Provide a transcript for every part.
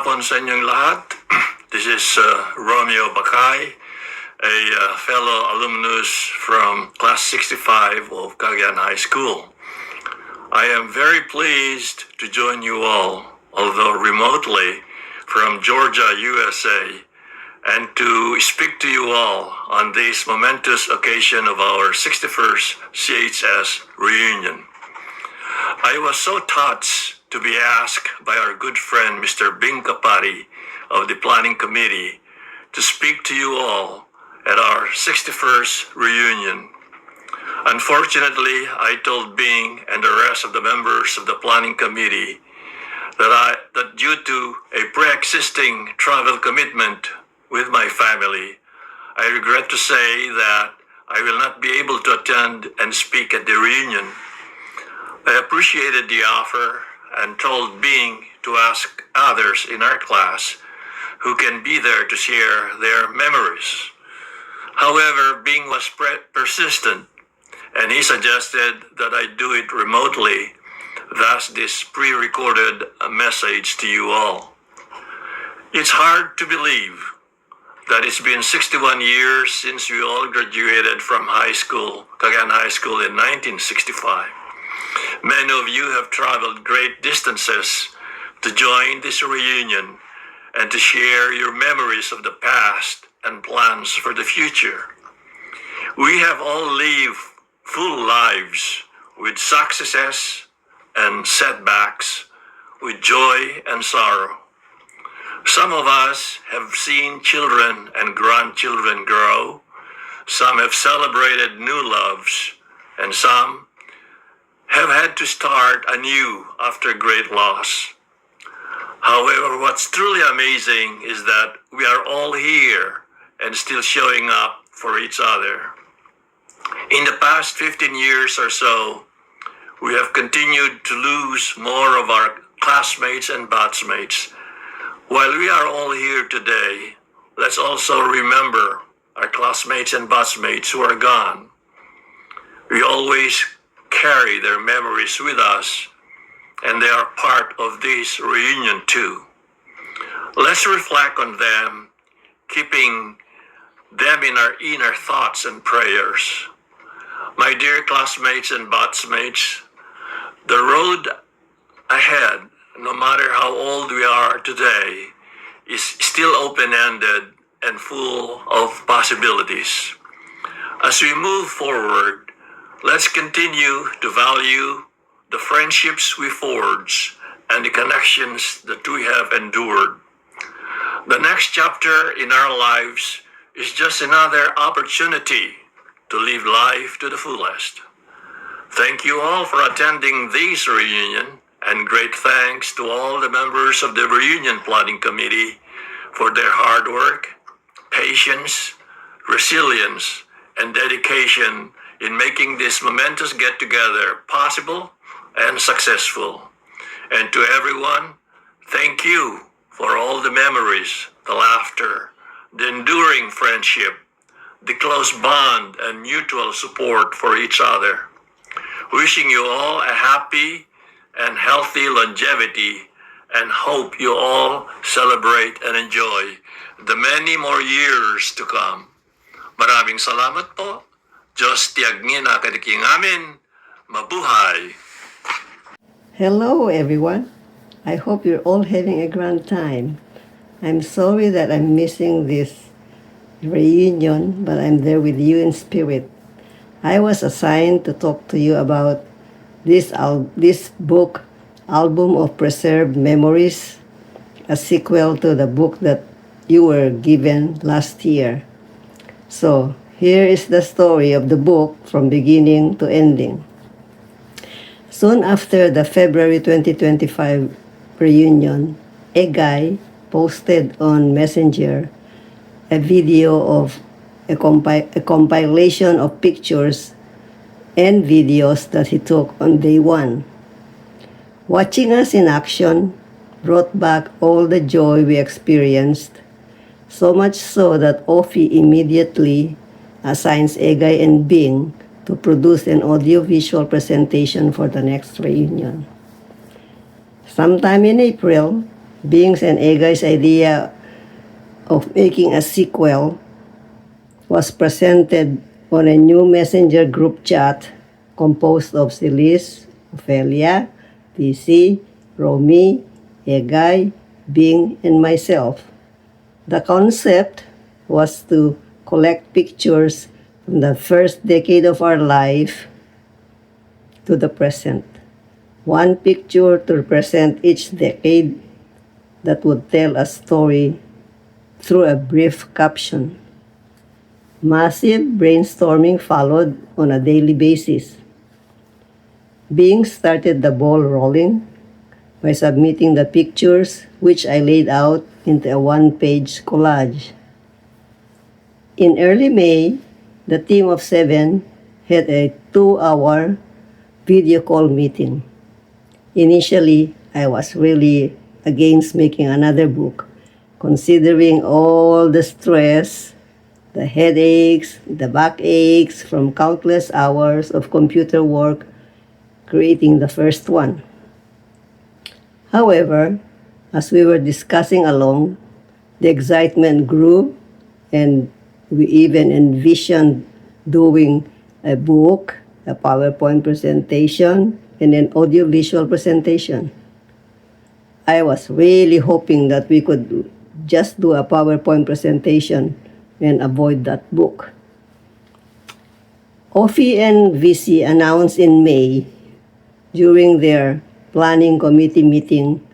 hapon sa inyong lahat. This is Romeo Bakay, a fellow alumnus from Class 65 of Cagayan High School. I am very pleased to join you all, although remotely, from Georgia, USA, and to speak to you all on this momentous occasion of our 61st CHS reunion. I was so touched to be asked by our good friend Mr. Bing Kapari of the Planning Committee to speak to you all at our 61st reunion. Unfortunately, I told Bing and the rest of the members of the Planning Committee that due to a pre-existing travel commitment with my family, I regret to say that I will not be able to attend and speak at the reunion. I appreciated the offer and told Bing to ask others in our class who can be there to share their memories. However, Bing was persistent, and he suggested that I do it remotely, thus this pre-recorded message to you all. It's hard to believe that it's been 61 years since we all graduated from high school, Cagayan High School in 1965. Many of you have traveled great distances to join this reunion and to share your memories of the past and plans for the future. We have all lived full lives with successes and setbacks, with joy and sorrow. Some of us have seen children and grandchildren grow. Some have celebrated new loves, and some have had to start anew after great loss. However, what's truly amazing is that we are all here and still showing up for each other. In the past 15 years or so, we have continued to lose more of our classmates and batchmates. While we are all here today, let's also remember our classmates and batchmates who are gone. We always carry their memories with us, and they are part of this reunion too. Let's reflect on them, keeping them in our inner thoughts and prayers. My dear classmates and batchmates, the road ahead, no matter how old we are today, is still open-ended and full of possibilities. As we move forward, let's continue to value the friendships we forge and the connections that we have endured. The next chapter in our lives is just another opportunity to live life to the fullest. Thank you all for attending this reunion, and great thanks to all the members of the Reunion Planning Committee for their hard work, patience, resilience, and dedication in making this momentous get-together possible and successful. And to everyone, thank you for all the memories, the laughter, the enduring friendship, the close bond and mutual support for each other. Wishing you all a happy and healthy longevity, and hope you all celebrate and enjoy the many more years to come. Maraming salamat po. Diyos tiagnin na kadiking amin. Mabuhay! Hello everyone. I hope you're all having a grand time. I'm sorry that I'm missing this reunion, but I'm there with you in spirit. I was assigned to talk to you about this book, Album of Preserved Memories, a sequel to the book that you were given last year. So, here is the story of the book from beginning to ending. Soon after the February 2025 reunion, a guy posted on Messenger a video of a compilation of pictures and videos that he took on day one. Watching us in action brought back all the joy we experienced, so much so that Ofi immediately assigns Egay and Bing to produce an audio-visual presentation for the next reunion. Sometime in April, Bing's and Egai's idea of making a sequel was presented on a new messenger group chat composed of Celise, Ophelia, PC, Romy, Egay, Bing, and myself. The concept was to collect pictures from the first decade of our life to the present. One picture to represent each decade that would tell a story through a brief caption. Massive brainstorming followed on a daily basis. Bing started the ball rolling by submitting the pictures, which I laid out into a one-page collage. In early May, the team of 7 had a 2-hour video call meeting. Initially, I was really against making another book, considering all the stress, the headaches, the backaches from countless hours of computer work creating the first one. However, as we were discussing along, the excitement grew and we even envisioned doing a book, a PowerPoint presentation, and an audiovisual presentation. I was really hoping that we could just do a PowerPoint presentation and avoid that book. OFI and VC announced in May during their planning committee meeting,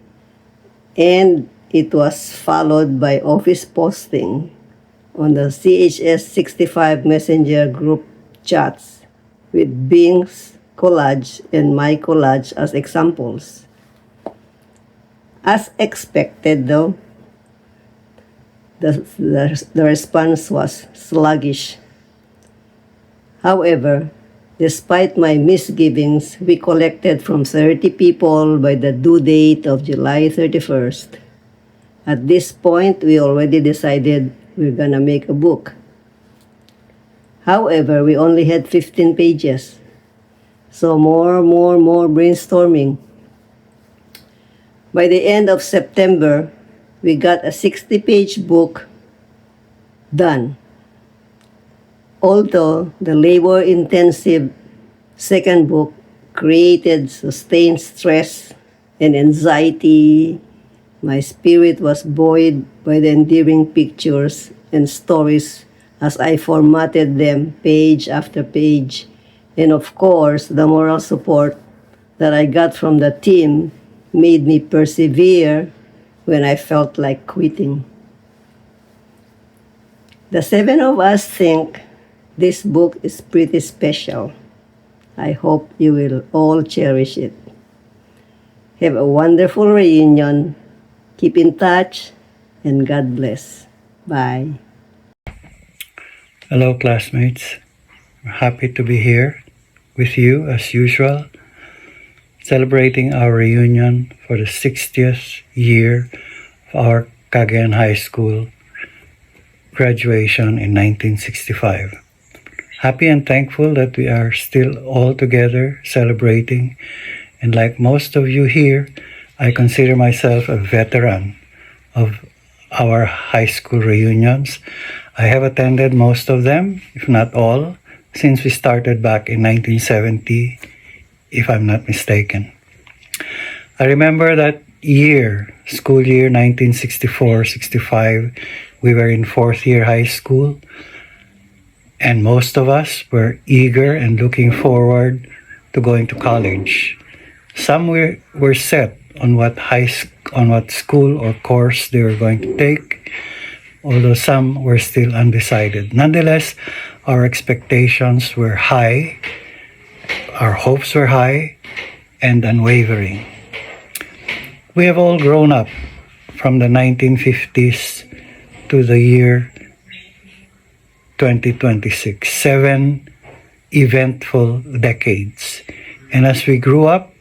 and it was followed by office posting on the CHS 65 Messenger group chats with Bing's collage and my collage as examples. As expected though, the response was sluggish. However, despite my misgivings, we collected from 30 people by the due date of July 31st. At this point, we already decided we're gonna make a book. However, we only had 15 pages. So more brainstorming. By the end of September, we got a 60-page book done. Although the labor-intensive second book created sustained stress and anxiety, my spirit was buoyed by the endearing pictures and stories as I formatted them page after page, and of course, the moral support that I got from the team made me persevere when I felt like quitting. The 7 of us think this book is pretty special. I hope you will all cherish it. Have a wonderful reunion. Keep in touch, and God bless. Bye. Hello, classmates. We're happy to be here with you as usual, celebrating our reunion for the 60th year of our Cagayan High School graduation in 1965. Happy and thankful that we are still all together celebrating, and like most of you here, I consider myself a veteran of our high school reunions. I have attended most of them, if not all, since we started back in 1970, if I'm not mistaken. I remember that year, school year 1964-65, we were in fourth year high school, and most of us were eager and looking forward to going to college. Some were set on what school or course they were going to take, although some were still undecided. Nonetheless, our expectations were high, our hopes were high, and unwavering. We have all grown up from the 1950s to the year 2026, 7 eventful decades. And as we grew up,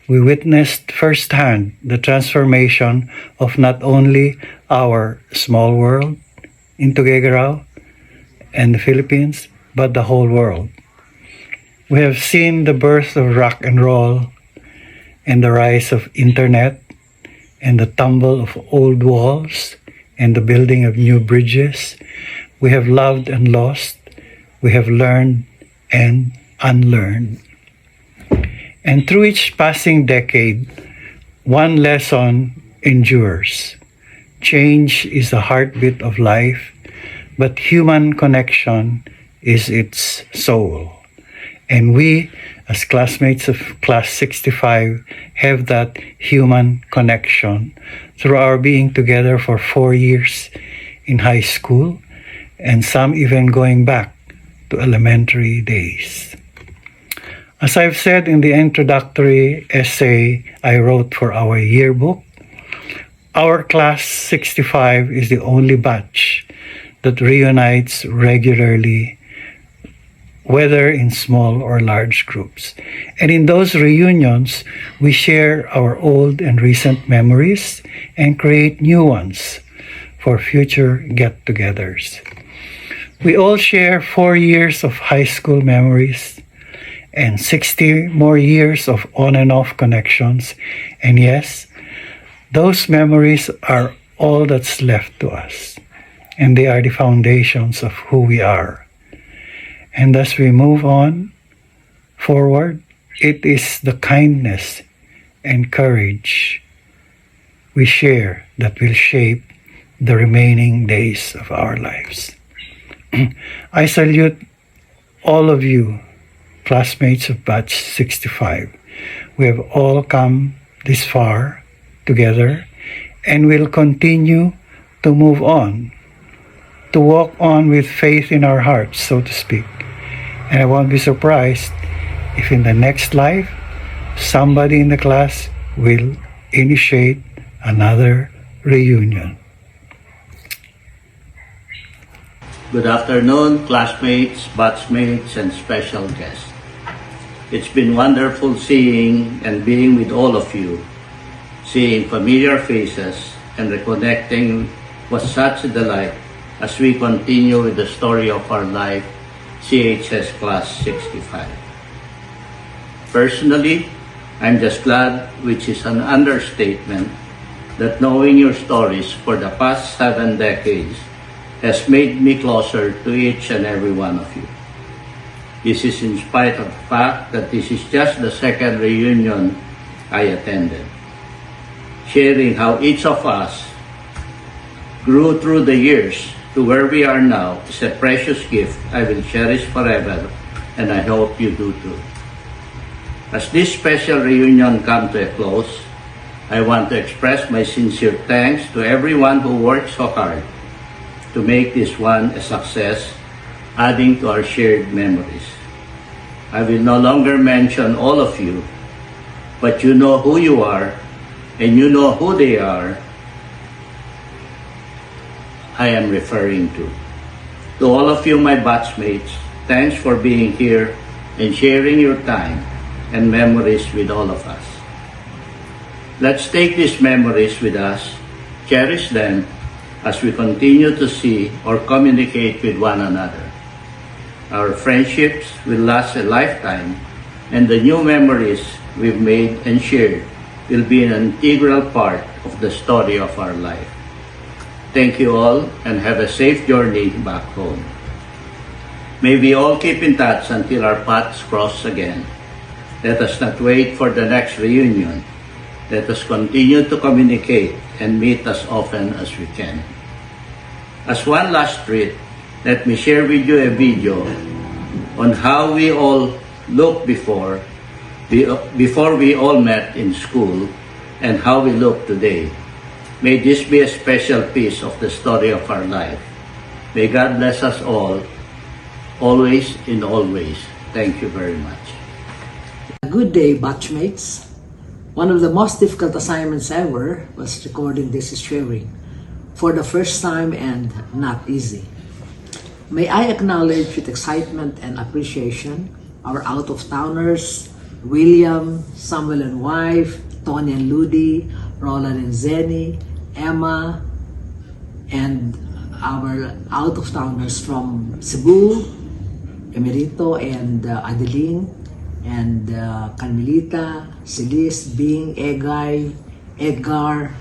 we witnessed firsthand the transformation of not only our small world in Tuguegarao and the Philippines, but the whole world. We have seen the birth of rock and roll and the rise of internet and the tumble of old walls and the building of new bridges. We have loved and lost. We have learned and unlearned. And through each passing decade, one lesson endures. Change is the heartbeat of life, but human connection is its soul. And we, as classmates of Class 65, have that human connection through our being together for 4 years in high school, and some even going back to elementary days. As I've said in the introductory essay I wrote for our yearbook, our Class 65 is the only batch that reunites regularly, whether in small or large groups. And in those reunions, we share our old and recent memories and create new ones for future get-togethers. We all share 4 years of high school memories and 60 more years of on and off connections. And yes, those memories are all that's left to us, and they are the foundations of who we are. And as we move on forward, it is the kindness and courage we share that will shape the remaining days of our lives. I salute all of you, classmates of Batch 65. We have all come this far together and will continue to move on, to walk on with faith in our hearts, so to speak. And I won't be surprised if in the next life, somebody in the class will initiate another reunion. Good afternoon, classmates, batchmates, and special guests. It's been wonderful seeing and being with all of you, seeing familiar faces and reconnecting was such a delight as we continue with the story of our life, CHS Class 65. Personally, I'm just glad, which is an understatement, that knowing your stories for the past 7 decades has made me closer to each and every one of you. This is in spite of the fact that this is just the second reunion I attended. Sharing how each of us grew through the years to where we are now is a precious gift I will cherish forever, and I hope you do too. As this special reunion comes to a close, I want to express my sincere thanks to everyone who worked so hard to make this one a success, adding to our shared memories. I will no longer mention all of you, but you know who you are, and you know who they are I am referring to. To all of you, my batchmates, thanks for being here and sharing your time and memories with all of us. Let's take these memories with us, cherish them as we continue to see or communicate with one another. Our friendships will last a lifetime, and the new memories we've made and shared will be an integral part of the story of our life. Thank you all, and have a safe journey back home. May we all keep in touch until our paths cross again. Let us not wait for the next reunion. Let us continue to communicate and meet as often as we can. As one last treat, let me share with you a video on how we all looked before we all met in school and how we look today. May this be a special piece of the story of our life. May God bless us all, always in all ways. Thank you very much. Good day, batchmates. One of the most difficult assignments ever was recording this sharing for the first time, and not easy. May I acknowledge with excitement and appreciation our out-of-towners, William, Samuel and wife, Tony and Ludi, Roland and Zenny, Emma, and our out-of-towners from Cebu, Emerito and Adeline, and Carmelita, Celis, Bing, Egay, Edgar,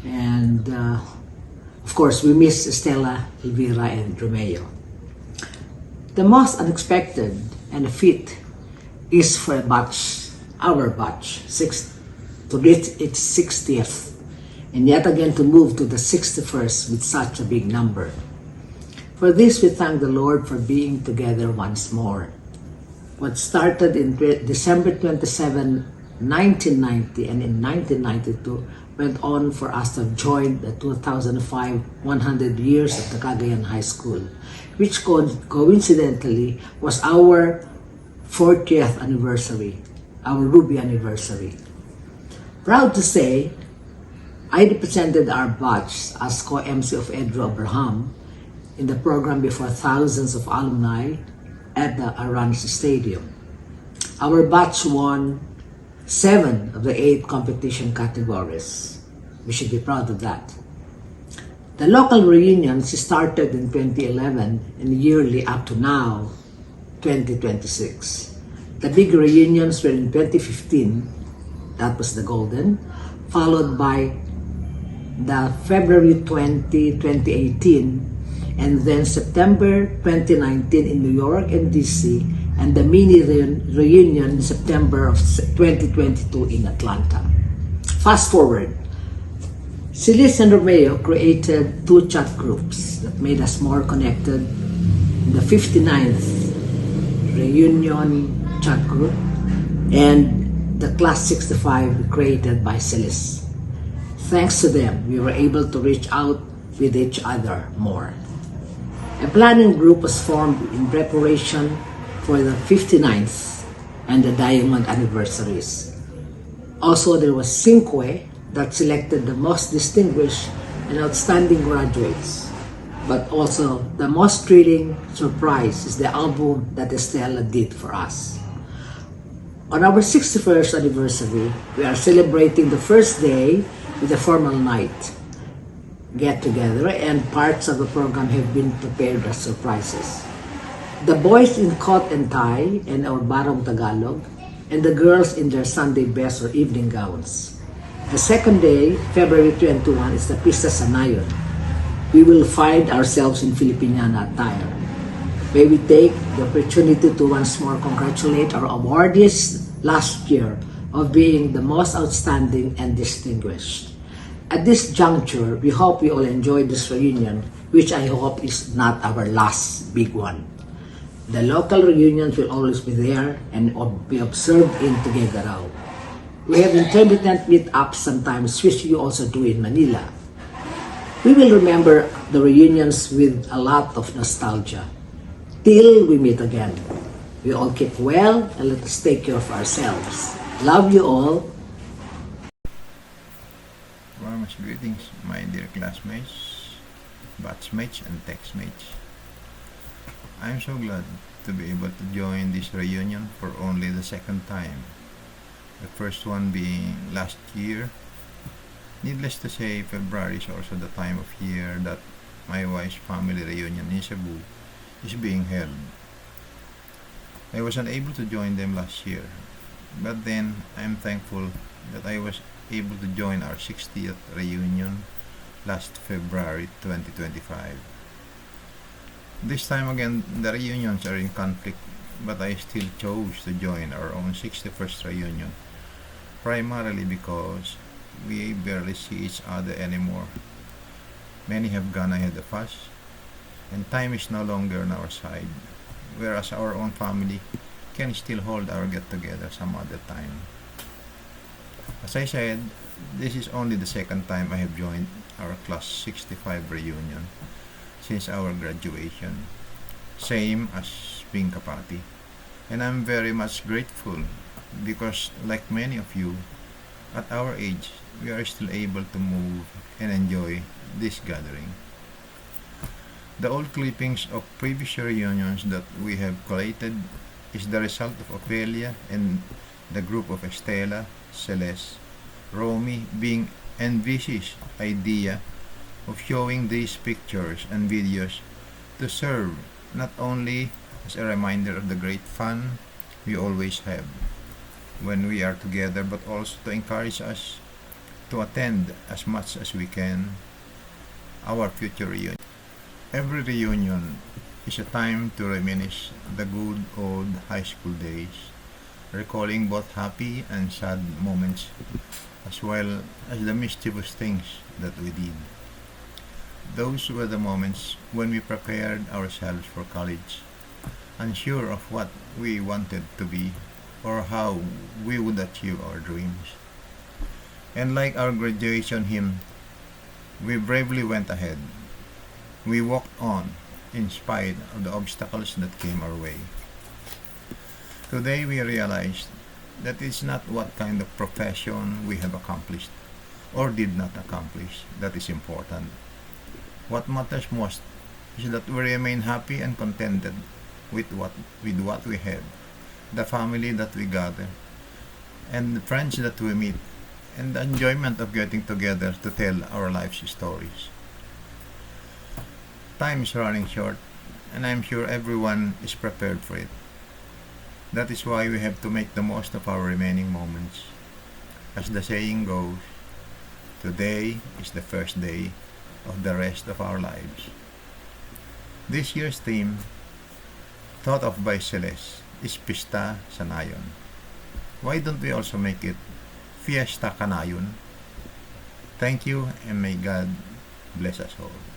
And of course, we miss Estela, Elvira, and Romeo. The most unexpected and fit is for our batch, to reach its 60th, and yet again to move to the 61st with such a big number. For this, we thank the Lord for being together once more. What started in December 27, 1990, and in 1992, went on for us to have joined the 2005 100 years of the Cagayan High School, which coincidentally was our 40th anniversary, our Ruby anniversary. Proud to say, I represented our batch as co-MC of Edro Abraham in the program before thousands of alumni at the Aranz Stadium. Our batch won 7 of the 8 competition categories. We should be proud of that. The local reunions started in 2011 and yearly up to now, 2026. The big reunions were in 2015, that was the golden, followed by the February 2018, and then September 2019 in New York and DC, and the mini reunion in September of 2022 in Atlanta. Fast forward, Silis and Romeo created 2 chat groups that made us more connected. The 59th reunion chat group and the Class 65 created by Silis. Thanks to them, we were able to reach out with each other more. A planning group was formed in preparation for the 59th and the Diamond anniversaries. Also, there was Cinque that selected the most distinguished and outstanding graduates. But also, the most thrilling surprise is the album that Estela did for us. On our 61st anniversary, we are celebrating the first day with a formal night get-together, and parts of the program have been prepared as surprises. The boys in coat and tie and our barong Tagalog, and the girls in their Sunday best or evening gowns. The second day, February 21, is the Pista Sanayon. We will find ourselves in Filipiniana attire. May we take the opportunity to once more congratulate our awardees last year of being the most outstanding and distinguished. At this juncture, we hope we all enjoy this reunion, which I hope is not our last big one. The local reunions will always be there and be observed in Tuguegarao. We have intermittent meet-ups sometimes, which you also do in Manila. We will remember the reunions with a lot of nostalgia. Till we meet again. We all keep well and let us take care of ourselves. Love you all. Warmest greetings, my dear classmates, batchmates, and textmates. I'm so glad to be able to join this reunion for only the second time. The first one being last year. Needless to say, February is also the time of year that my wife's family reunion in Cebu is being held. I was unable to join them last year, but then I'm thankful that I was able to join our 60th reunion last February 2025. This time again, the reunions are in conflict, but I still chose to join our own 61st reunion, primarily because we barely see each other anymore. Many have gone ahead of us, and time is no longer on our side, whereas our own family can still hold our get-together some other time. As I said, this is only the second time I have joined our Class 65 reunion since our graduation, same as being Kapati. And I'm very much grateful because, like many of you, at our age, we are still able to move and enjoy this gathering. The old clippings of previous reunions that we have collated is the result of Ophelia and the group of Estela, Celeste, Romy being envisaged idea of showing these pictures and videos to serve not only as a reminder of the great fun we always have when we are together, but also to encourage us to attend as much as we can our future reunion. Every reunion is a time to reminisce the good old high school days, recalling both happy and sad moments as well as the mischievous things that we did. Those were the moments when we prepared ourselves for college, unsure of what we wanted to be or how we would achieve our dreams. And like our graduation hymn, we bravely went ahead. We walked on in spite of the obstacles that came our way. Today we realized that it's not what kind of profession we have accomplished or did not accomplish that is important. What matters most is that we remain happy and contented with what we have, the family that we gather, and the friends that we meet, and the enjoyment of getting together to tell our life's stories. Time is running short, and I'm sure everyone is prepared for it. That is why we have to make the most of our remaining moments. As the saying goes, today is the first day of the rest of our lives. This year's theme, thought of by Celeste, is Pista sa Nayon. Why don't we also make it Fiesta Kanayon? Thank you, and may God bless us all.